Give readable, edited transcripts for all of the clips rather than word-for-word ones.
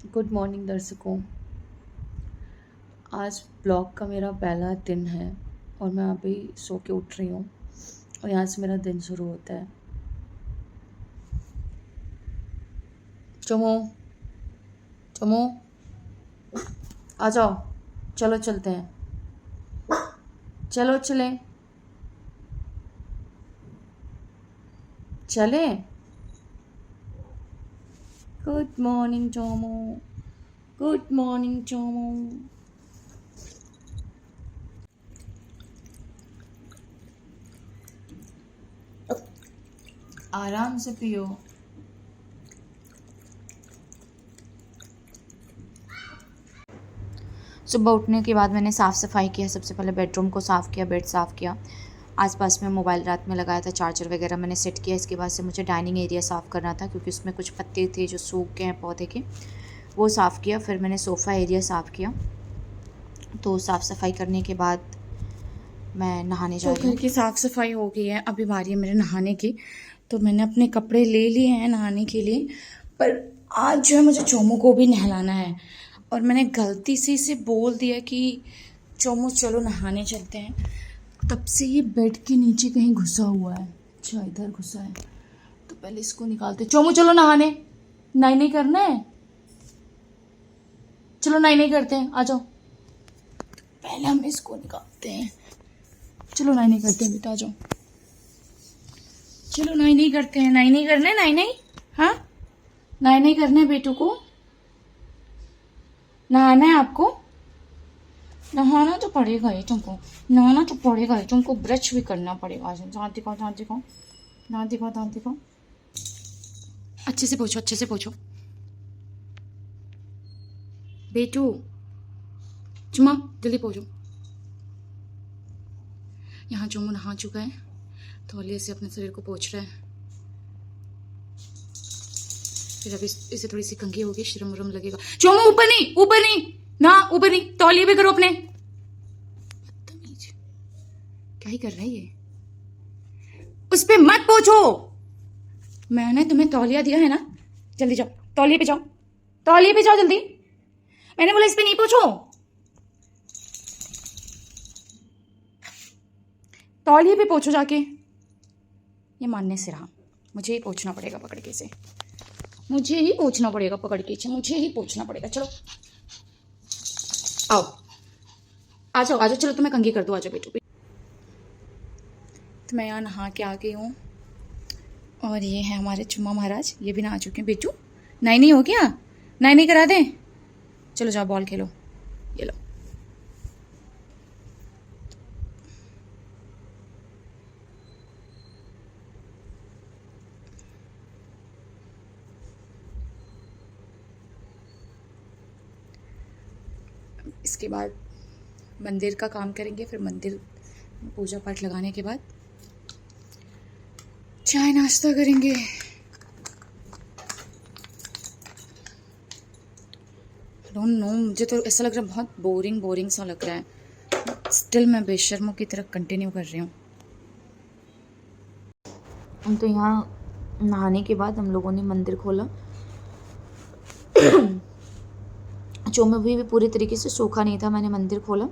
Good morning दर्शकों। आज blog का मेरा पहला दिन है और मैं अभी सो के उठ रही हूँ और यहाँ से मेरा दिन शुरू होता है। चमो चमो आ जाओ, चलो चलते हैं, चलो चलें चलें। गुड मॉर्निंग चोमो, गुड मॉर्निंग चोमो। आराम से पियो। सुबह उठने के बाद मैंने साफ़ सफाई किया। सबसे पहले बेडरूम को साफ़ किया, बेड साफ़ किया। आसपास में मोबाइल रात में लगाया था, चार्जर वगैरह मैंने सेट किया। इसके बाद से मुझे डाइनिंग एरिया साफ़ करना था क्योंकि उसमें कुछ पत्ते थे जो सूख गए हैं पौधे के, वो साफ़ किया। फिर मैंने सोफ़ा एरिया साफ़ किया। तो साफ़ सफाई करने के बाद मैं नहाने जा रही हूँ। घर की साफ़ सफाई हो गई है, अभी बारी है मेरे नहाने की। तो मैंने अपने कपड़े ले लिए हैं नहाने के लिए, पर आज जो है मुझे चोमू को भी नहलाना है और मैंने गलती से इसे बोल दिया कि चोमू चलो नहाने चलते हैं। तब से ये बेड के नीचे कहीं घुसा हुआ है। अच्छा, इधर घुसा है, तो पहले इसको निकालते। चोमू चलो नहाने, नाई नहीं करना है, चलो नाई नहीं करते हैं, आ जाओ। पहले हम इसको निकालते हैं। चलो नाई नहीं करते हैं बेटा, आ जाओ। चलो नाई नहीं करते हैं, नाई नहीं करना है, नाई नहीं, हाँ नाई नहीं करना है बेटू को, नहाना है आपको। नहाना तो पड़ेगा ही तुमको, नहाना तो पड़ेगा ही तुमको, ब्रश भी करना पड़ेगा। दांत दिखाओ, दांत दिखाओ, दांत दिखाओ, दांत दिखाओ। अच्छे से पोछो, अच्छे से पोछो बेटू। चुमा जल्दी पोछो। यहाँ चुमू नहा चुका है, तौलिए से अपने शरीर को पोछ रहा है। फिर अभी इसे थोड़ी सी कंघी होगी, शर्म वरम लगेगा। चुमू ऊपर नहीं, ऊपर नहीं ना, ऊपर नहीं, तौलिए भी करो अपने। क्या ही कर रहा है ये, उस पे मत पोछो। मैंने तुम्हें तौलिया दिया है ना, जल्दी जाओ तौलिए पे जाओ, तौलिए पे जाओ जल्दी। मैंने बोला इस पे नहीं पोछो, तौलिए पे पोछो जाके। ये मानने से रहा, मुझे ही पोछना पड़ेगा पकड़ के इसे, मुझे ही पोछना पड़ेगा पकड़ के इसे, मुझे ही पोछना पड़ेगा। चलो आओ, आ जाओ आ जाओ, चलो तुम्हें कंघी कर दो, आ जाओ बेटू। तो मैं यहाँ नहा के आ गई हूँ और ये है हमारे चुम्मा महाराज, ये भी नहा चुके हैं। बेटू नाई नहीं हो क्या, नाई नहीं करा दे, चलो जाओ बॉल खेलो, ये लो। इसके बाद मंदिर का काम करेंगे, फिर मंदिर पूजा पाठ लगाने के बाद चाय नाश्ता करेंगे। डोंट नो, मुझे तो ऐसा लग रहा है बहुत बोरिंग बोरिंग सा लग रहा है। स्टिल मैं बेशर्मों की तरह कंटिन्यू कर रही हूँ। तो यहाँ नहाने के बाद हम लोगों ने मंदिर खोला। चोमू भी पूरी तरीके से सूखा नहीं था, मैंने मंदिर खोला।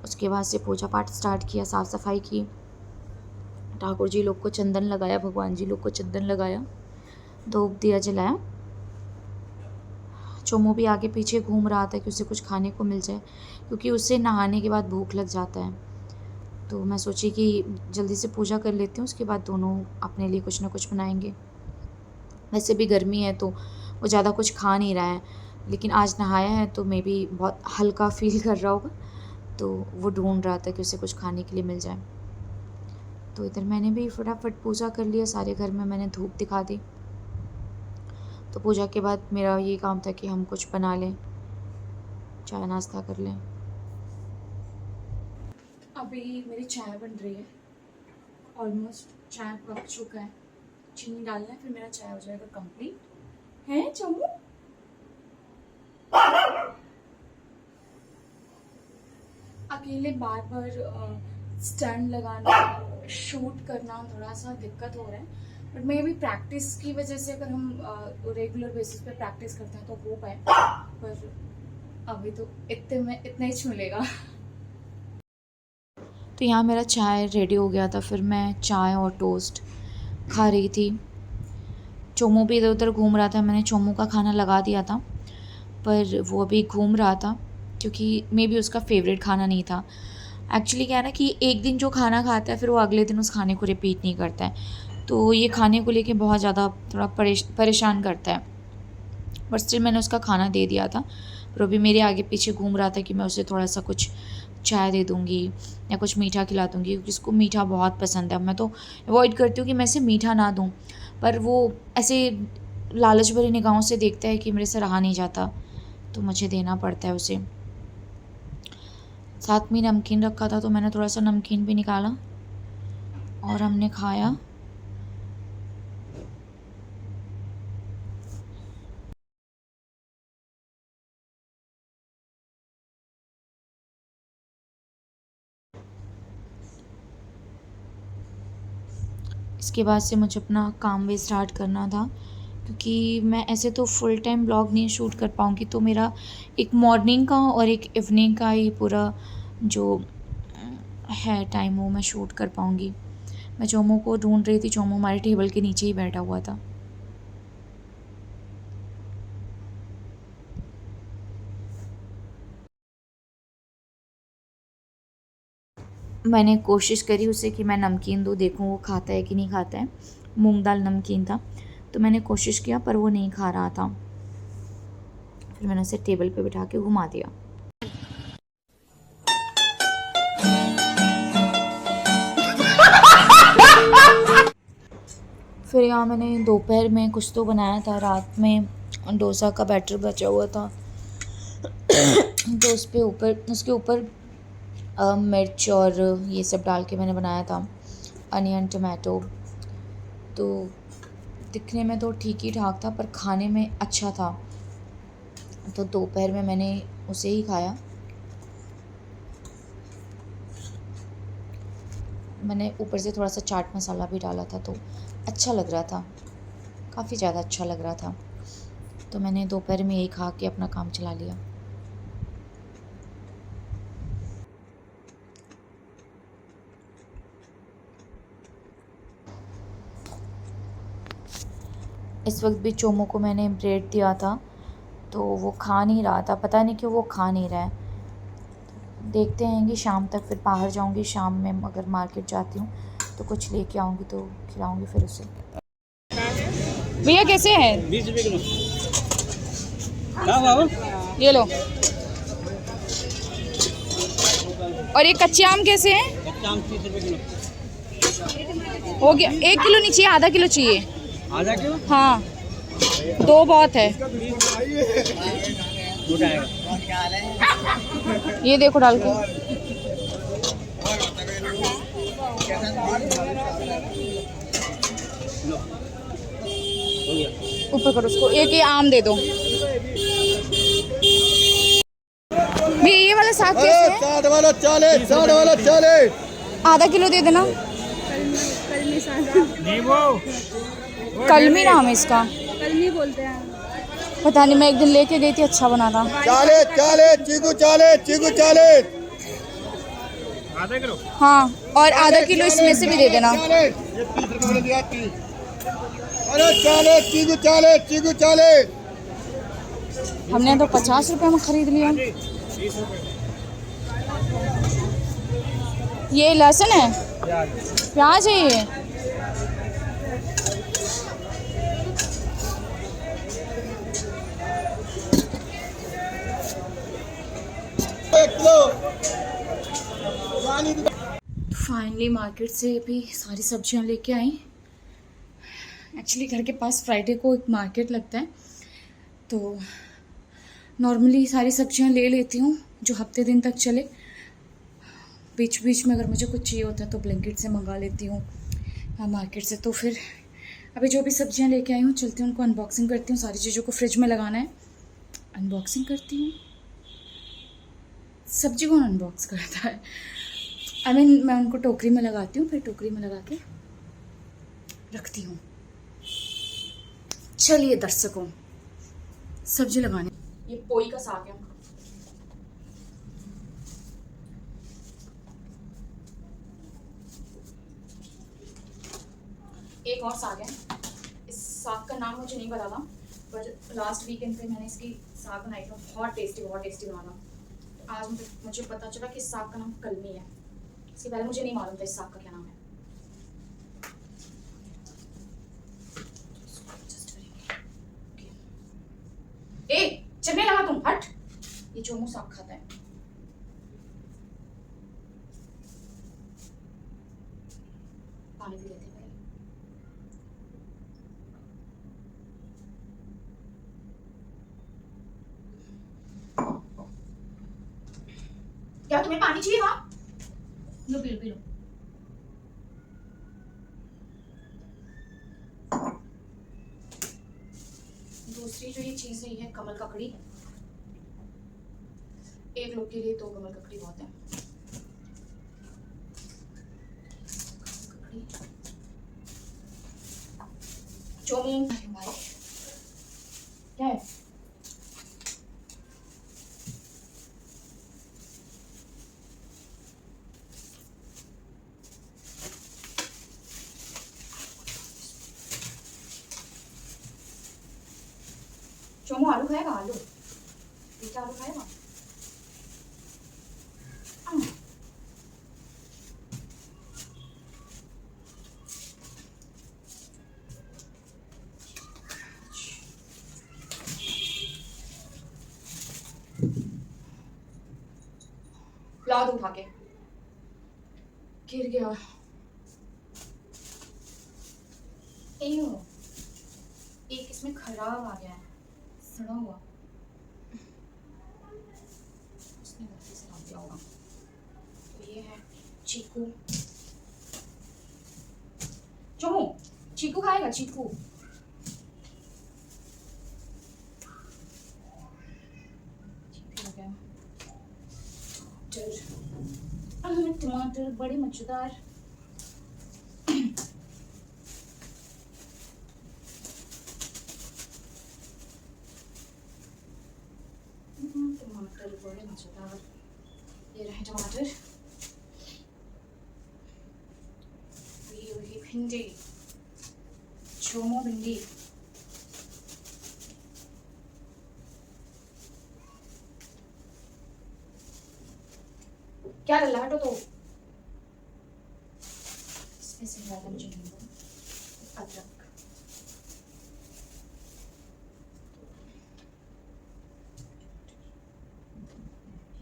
उसके बाद से पूजा पाठ स्टार्ट किया, साफ़ सफाई की, ठाकुर जी लोग को चंदन लगाया, भगवान जी लोग को चंदन लगाया, धूप दिया जलाया। चोमू भी आगे पीछे घूम रहा था कि उसे कुछ खाने को मिल जाए, क्योंकि उसे नहाने के बाद भूख लग जाता है। तो मैं सोची कि जल्दी से पूजा कर लेती हूँ, उसके बाद दोनों अपने लिए कुछ ना कुछ बनाएंगे। वैसे भी गर्मी है तो वो ज़्यादा कुछ खा नहीं रहा है, लेकिन आज नहाया है तो मे बी बहुत हल्का फील कर रहा होगा, तो वो ढूंढ रहा था कि उसे कुछ खाने के लिए मिल जाए। तो इधर मैंने भी फटाफट पूजा कर लिया, सारे घर में मैंने धूप दिखा दी। तो पूजा के बाद मेरा ये काम था कि हम कुछ बना लें, चाय नाश्ता कर लें। अभी मेरी चाय बन रही है, ऑलमोस्ट चाय पक चुका है, चीनी डालना है, फिर मेरा चाय हो जाएगा कंप्लीट। है चमू, अकेले बार बार स्टैंड लगाना, शूट करना थोड़ा सा दिक्कत हो रहा है, बट मे भी प्रैक्टिस की वजह से अगर हम रेगुलर बेसिस पे प्रैक्टिस करते हैं तो हो पाए, पर अभी तो इतना ही मिलेगा। तो यहाँ मेरा चाय रेडी हो गया था, फिर मैं चाय और टोस्ट खा रही थी। चोमू भी इधर उधर घूम रहा था, मैंने चोमू का खाना लगा दिया था पर वो अभी घूम रहा था क्योंकि मे बी उसका फेवरेट खाना नहीं था। एक्चुअली क्या है ना कि एक दिन जो खाना खाता है फिर वो अगले दिन उस खाने को रिपीट नहीं करता है, तो ये खाने को लेके बहुत ज़्यादा थोड़ा परेशान करता है। बट स्टिल मैंने उसका खाना दे दिया था, पर वो भी मेरे आगे पीछे घूम रहा था कि मैं उसे थोड़ा सा कुछ चाय दे दूँगी या कुछ मीठा खिला दूँगी, क्योंकि उसको मीठा बहुत पसंद है। मैं तो अवॉइड करती हूँ कि मैं इसे मीठा ना दूँ, पर वो ऐसे लालच भरी निगाहों से देखता है कि मेरे से रहा नहीं जाता, तो मुझे देना पड़ता है उसे। साथ में नमकीन रखा था तो मैंने थोड़ा सा नमकीन भी निकाला और हमने खाया। इसके बाद से मुझे अपना काम भी स्टार्ट करना था, क्योंकि मैं ऐसे तो फुल टाइम ब्लॉग नहीं शूट कर पाऊँगी, तो मेरा एक मॉर्निंग का और एक इवनिंग का ही पूरा जो है टाइम वो मैं शूट कर पाऊँगी। मैं चोमू को ढूंढ रही थी, चोमू हमारे टेबल के नीचे ही बैठा हुआ था। मैंने कोशिश करी उसे कि मैं नमकीन दूँ, देखूँ वो खाता है कि नहीं खाता है। मूंग दाल नमकीन था, तो मैंने कोशिश किया पर वो नहीं खा रहा था। फिर मैंने उसे टेबल पे बिठा के घुमा दिया। फिर यहाँ मैंने दोपहर में कुछ तो बनाया था, रात में डोसा का बैटर बचा हुआ था तो उसके ऊपर मिर्च और ये सब डाल के मैंने बनाया था, अनियन टमाटो। तो दिखने में तो ठीक ही ठाक था पर खाने में अच्छा था, तो दोपहर में मैंने उसे ही खाया। मैंने ऊपर से थोड़ा सा चाट मसाला भी डाला था, तो अच्छा लग रहा था, काफ़ी ज़्यादा अच्छा लग रहा था। तो मैंने दोपहर में यही खा के अपना काम चला लिया। इस वक्त भी चोमू को मैंने ब्रेड दिया था तो वो खा नहीं रहा था, पता नहीं क्यों वो खा नहीं रहा है। देखते हैं कि शाम तक फिर बाहर जाऊंगी, शाम में अगर मार्केट जाती हूँ तो कुछ लेके आऊँगी तो खिलाऊँगी फिर उसे। भैया कैसे हैं? 20 रुपये किलो। हाँ बाबू, ये लो। और ये कच्चे आम कैसे हैं? कच्चा आम 30 रुपये किलो। हो गया, 1 किलो नहीं चाहिए, आधा किलो चाहिए। आधा किलो? हाँ, 2 बहुत है। मोटा आएगा। ये देखो डाल के। हो गया। ऊपर करो उसको, एक ये आम दे दो। भैया ये वाला साग कैसे है? 60 वाला 40, 60 वाला 40। आधा किलो दे देना। कलमी नाम है इसका। कलमी बोलते हैं। पता नहीं, मैं एक दिन लेके गई थी, अच्छा बना था। 40, 40, चीकू 40, चीकू 40। आधा किलो? हाँ, और आधा किलो इसमें से भी दे देना। 40, ये 30 रुपये वाला दिया 30। अरे 40, चीकू 40, चीकू 40। हमने तो 50 रुपए में खरीद लिया। ये लहसुन है, प्याज है ये। फाइनली मार्केट से अभी सारी सब्जियां लेके आई। एक्चुअली घर के पास फ्राइडे को एक मार्केट लगता है, तो नॉर्मली सारी सब्जियां ले लेती हूँ जो हफ्ते दिन तक चले। बीच बीच में अगर मुझे कुछ चाहिए होता है तो ब्लिंकिट से मंगा लेती हूँ या मार्केट से। तो फिर अभी जो भी सब्जियां लेके आई हूँ, चलती हूँ उनको अनबॉक्सिंग करती हूँ। सारी चीज़ों को फ्रिज में लगाना है, अनबॉक्सिंग करती हूँ। सब्जी कौन अनबॉक्स करता है? मैं उनको टोकरी में लगाती हूँ, फिर टोकरी में लगा के रखती हूँ। चलिए दर्शकों, सब्जी लगाने, ये पोई का साग है। एक और साग है, इस साग का नाम मुझे नहीं पता था, पर लास्ट वीकेंड पे मैंने इसकी साग बनाई था, बहुत टेस्टी बना था। तो आज मुझे पता चला कि इस साग का नाम कलमी है। इसके पहले मुझे नहीं मालूम था इस साग का क्या नाम है। ए, चलने लगा तुम, हट। ये चोमू साग खाता है। पानी पी लेते हैं। क्या तुम्हें पानी चाहिए था? लो पी लो पी लो। दूसरी जो ये चीज है ये है कमल ककड़ी। एक लोग के लिए 2 कमल ककड़ी बहुत है। चोमू, क्या है? चोमू आलू खाएगा? आलू बेटा आलू खाएगा? ला दो उठा के, गिर गया। एक इसमें खराब आ गया है, सड़ा हुआ। उसने गलती से डाल दिया होगा। तो ये है चीकू। चोमू चीकू खाएगा? चीकू टमाटर बड़े मजेदार। टमाटर बड़े मजेदार। ये रहे टमाटर। ये भिंडी, चोमो भिंडी। क्या डला? हटो तो। इसमें से डाला मुझे नींबू, अदरक।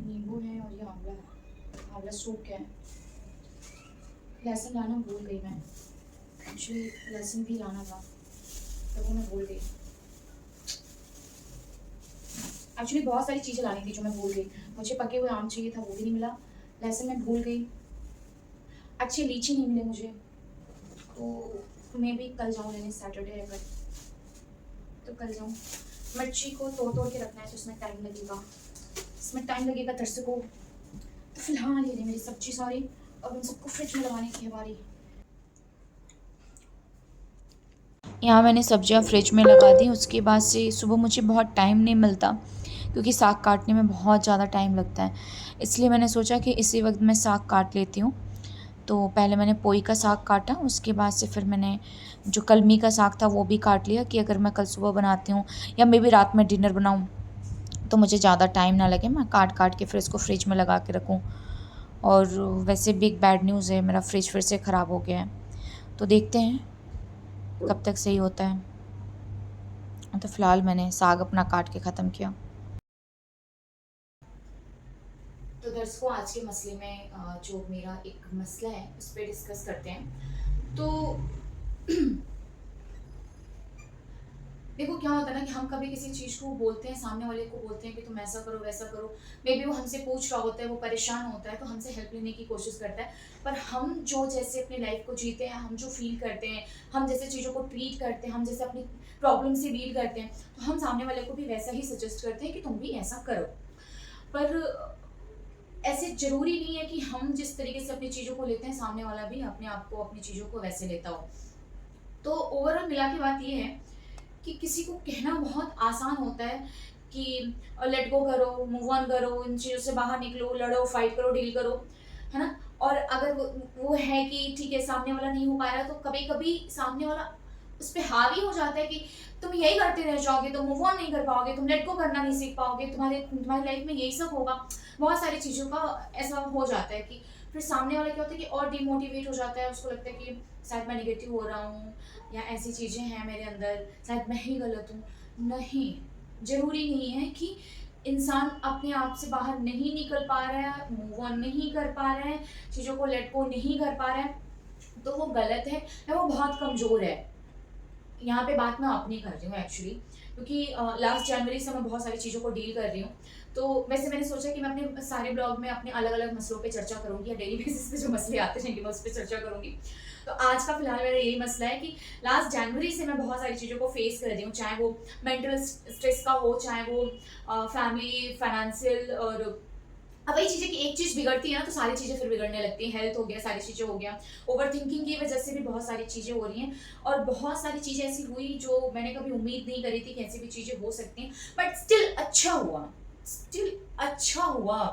नींबू है और ये आंवला है। आंवला सूख गया है। लहसुन लाना भूल गई मैं, मुझे लहसुन भी लाना था तो वो मैं भूल गई। एक्चुअली बहुत सारी चीज़ें लानी थी जो मैं भूल गई। मुझे पके हुए आम चाहिए था, वो भी नहीं मिला। लहसुन मैं भूल गई। अच्छी लीची नहीं मिले मुझे, तो मैं भी कल जाऊँ लेने। सैटरडे है कल, तो कल जाऊँ। मिर्ची को तोड़ के रखना है तो इसमें टाइम लगेगा दर्शकों। तो फिलहाल ये मेरी सब्जी सारी, और उन सबको फ्रिज में लगाने की है बारी। यहाँ मैंने सब्जियाँ फ्रिज में लगा दी। उसके बाद से सुबह मुझे बहुत टाइम नहीं मिलता क्योंकि साग काटने में बहुत ज़्यादा टाइम लगता है, इसलिए मैंने सोचा कि इसी वक्त मैं साग काट लेती हूँ। तो पहले मैंने पोई का साग काटा, उसके बाद से फिर मैंने जो कलमी का साग था वो भी काट लिया कि अगर मैं कल सुबह बनाती हूँ या मे बी रात में डिनर बनाऊँ तो मुझे ज़्यादा टाइम ना लगे, मैं काट के फिर इसको फ्रिज में लगा के रखूँ। और वैसे बिग बैड न्यूज़ है, मेरा फ्रिज फिर से ख़राब हो गया है, तो देखते हैं कब तक सही होता है। तो फ़िलहाल मैंने साग अपना काट के ख़त्म किया। तो दर्शकों, आज के मसले में जो मेरा एक मसला है उस पर डिस्कस करते हैं। तो देखो क्या होता है ना कि हम कभी किसी चीज़ को बोलते हैं, सामने वाले को बोलते हैं कि तुम ऐसा करो वैसा करो। मे बी वो हमसे पूछ रहा होता है, वो परेशान होता है, तो हमसे हेल्प लेने की कोशिश करता है। पर हम जो जैसे अपनी लाइफ को जीते हैं, हम जो फील करते हैं, हम जैसे चीज़ों को ट्रीट करते हैं, हम जैसे अपनी प्रॉब्लम से डील करते हैं, तो हम सामने वाले को भी वैसा ही सजेस्ट करते हैं कि तुम भी ऐसा करो। पर ऐसे ज़रूरी नहीं है कि हम जिस तरीके से अपनी चीज़ों को लेते हैं सामने वाला भी अपने आप को, अपनी चीज़ों को वैसे लेता हो। तो ओवरऑल मिला के बात ये है कि किसी को कहना बहुत आसान होता है कि लेट गो करो, मूव ऑन करो, इन चीज़ों से बाहर निकलो, लड़ो, फाइट करो, डील करो, है ना? और अगर वो है कि ठीक है सामने वाला नहीं हो पा रहा है, तो कभी-कभी सामने वाला उस पे हावी हो जाता है कि तुम यही करते रह जाओगे, तुम मूव ऑन नहीं कर पाओगे, तुम लेट गो करना नहीं सीख पाओगे, तुम्हारी लाइफ में यही सब होगा। बहुत सारी चीज़ों का ऐसा हो जाता है कि फिर सामने वाला क्या होता है कि और डिमोटिवेट हो जाता है, उसको लगता है कि शायद मैं नेगेटिव हो रहा हूँ या ऐसी चीज़ें हैं मेरे अंदर, शायद मैं ही गलत हूँ। नहीं, ज़रूरी नहीं है कि इंसान अपने आप से बाहर नहीं निकल पा रहा है, मूव ऑन नहीं कर पा रहा है, चीज़ों को लेट गो नहीं कर पा रहा है, तो वो गलत है या वो बहुत कमज़ोर है। यहाँ पे बात मैं अपनी कर रही हूँ एक्चुअली, क्योंकि लास्ट जनवरी से मैं बहुत सारी चीज़ों को डील कर रही हूँ। तो वैसे मैंने सोचा कि मैं अपने सारे ब्लॉग में अपने अलग-अलग मसलों पे चर्चा करूँगी या डेली बेसिस पे जो मसले आते रहेंगे मैं उस पे चर्चा करूँगी। तो आज का फिलहाल मेरा यही मसला है कि लास्ट जनवरी से मैं बहुत सारी चीज़ों को फेस कर रही हूँ, चाहे वो मेंटल स्ट्रेस का हो, चाहे वो फैमिली, फाइनेंशियल, और अब वही चीज़ है कि एक चीज़ बिगड़ती है ना तो सारी चीज़ें फिर बिगड़ने लगती हैं। हेल्थ हो गया, सारी चीज़ें हो गया, ओवरथिंकिंग की वजह से भी बहुत सारी चीज़ें हो रही हैं, और बहुत सारी चीज़ें ऐसी हुई जो मैंने कभी उम्मीद नहीं करी थी कि ऐसी भी चीज़ें हो सकती हैं, बट स्टिल अच्छा हुआ, स्टिल अच्छा हुआ।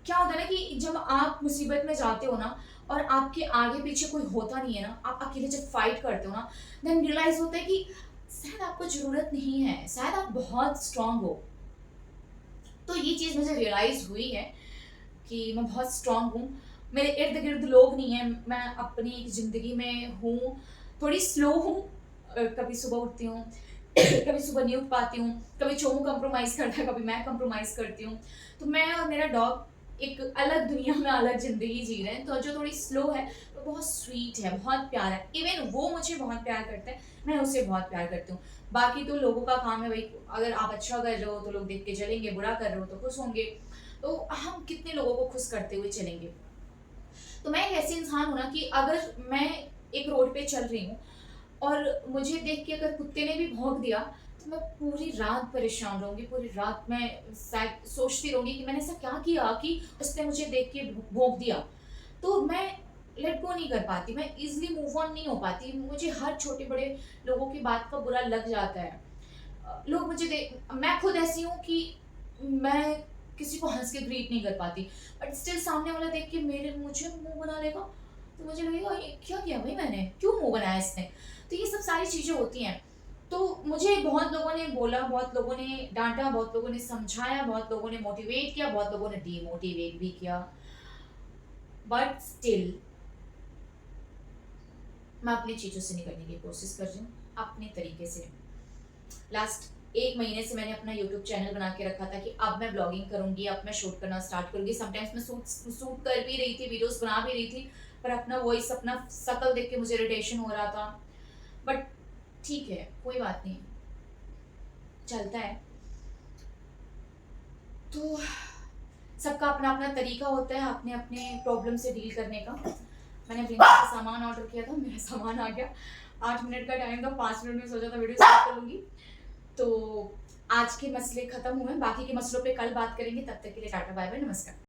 क्या होता है ना कि जब आप मुसीबत में जाते हो ना और आपके आगे पीछे कोई होता नहीं है ना, आप अकेले जब फाइट करते हो ना, देन रियलाइज होता है कि शायद आपको ज़रूरत नहीं है, शायद आप बहुत स्ट्रांग हो। तो ये चीज़ मुझे रियलाइज़ हुई है कि मैं बहुत स्ट्रांग हूँ। मेरे इर्द-गिर्द लोग नहीं हैं, मैं अपनी ज़िंदगी में हूँ, थोड़ी स्लो हूँ। कभी सुबह उठती हूँ, कभी सुबह नहीं उठ पाती हूँ, कभी चोमू कंप्रोमाइज़ करता है, कभी मैं कंप्रोमाइज़ करती हूँ। तो मैं और मेरा डॉग एक अलग दुनिया में अलग ज़िंदगी जी रहे हैं, तो जो थोड़ी स्लो है, वो बहुत स्वीट है, बहुत प्यारा है। इवन वो मुझे बहुत प्यार करता है, मैं उसे बहुत प्यार करती हूँ। बाकी तो लोगों का काम है भाई, अगर आप अच्छा कर रहे हो तो लोग देख के चलेंगे, बुरा कर रहे हो तो खुश होंगे। तो हम कितने लोगों को खुश करते हुए चलेंगे। तो मैं एक ऐसी इंसान हूँ ना कि अगर मैं एक रोड पे चल रही हूँ और मुझे देख के अगर कुत्ते ने भी भौंक दिया, तो मैं पूरी रात परेशान रहूँगी, पूरी रात मैं शायद सोचती रहूँगी कि मैंने ऐसा क्या किया कि उसने मुझे देख के भौंक दिया। तो मैं लेट गो नहीं कर पाती, मैं ईज़िली मूव ऑन नहीं हो पाती, मुझे हर छोटे-बड़े लोगों की बात का बुरा लग जाता है। लोग मुझे मैं खुद ऐसी हूँ कि मैं किसी को हँस के ग्रीट नहीं कर पाती, बट स्टिल सामने वाला देख के मुझे मुँह बना लेगा, तो मुझे लगेगा ये क्या किया भाई मैंने? क्यों मुँह बनाया इसने? तो ये सब सारी चीज़ें होती हैं। तो मुझे बहुत लोगों ने बोला, बहुत लोगों ने डाँटा, बहुत लोगों ने समझाया, बहुत लोगों ने मोटिवेट किया, बहुत लोगों ने डिमोटिवेट भी किया, बट स्टिल मैं अपनी चीज़ों से निकलने की कोशिश कर रही हूँ, अपने तरीके से। लास्ट 1 महीने से मैंने अपना यूट्यूब चैनल बना के रखा था कि अब मैं ब्लॉगिंग करूँगी, अब मैं शूट करना स्टार्ट करूँगी। समटाइम्स मैं शूट कर भी रही थी, वीडियोज़ बना भी रही थी, पर अपना वॉइस, अपना शक्ल देख के मुझे इरिटेशन हो रहा था। बट ठीक है, कोई बात नहीं, चलता है। तो सबका अपना-अपना तरीका होता है अपने-अपने प्रॉब्लम से डील करने का। मैंने ब्लिंकिट से सामान ऑर्डर किया था, मेरा सामान आ गया। 8 मिनट का टाइम था, 5 मिनट में सोचा था वीडियो स्टार्ट कर लूँगी। तो आज के मसले खत्म हुए, बाकी के मसलों पे कल बात करेंगे, तब तक के लिए टाटा बाय बाय, नमस्कार।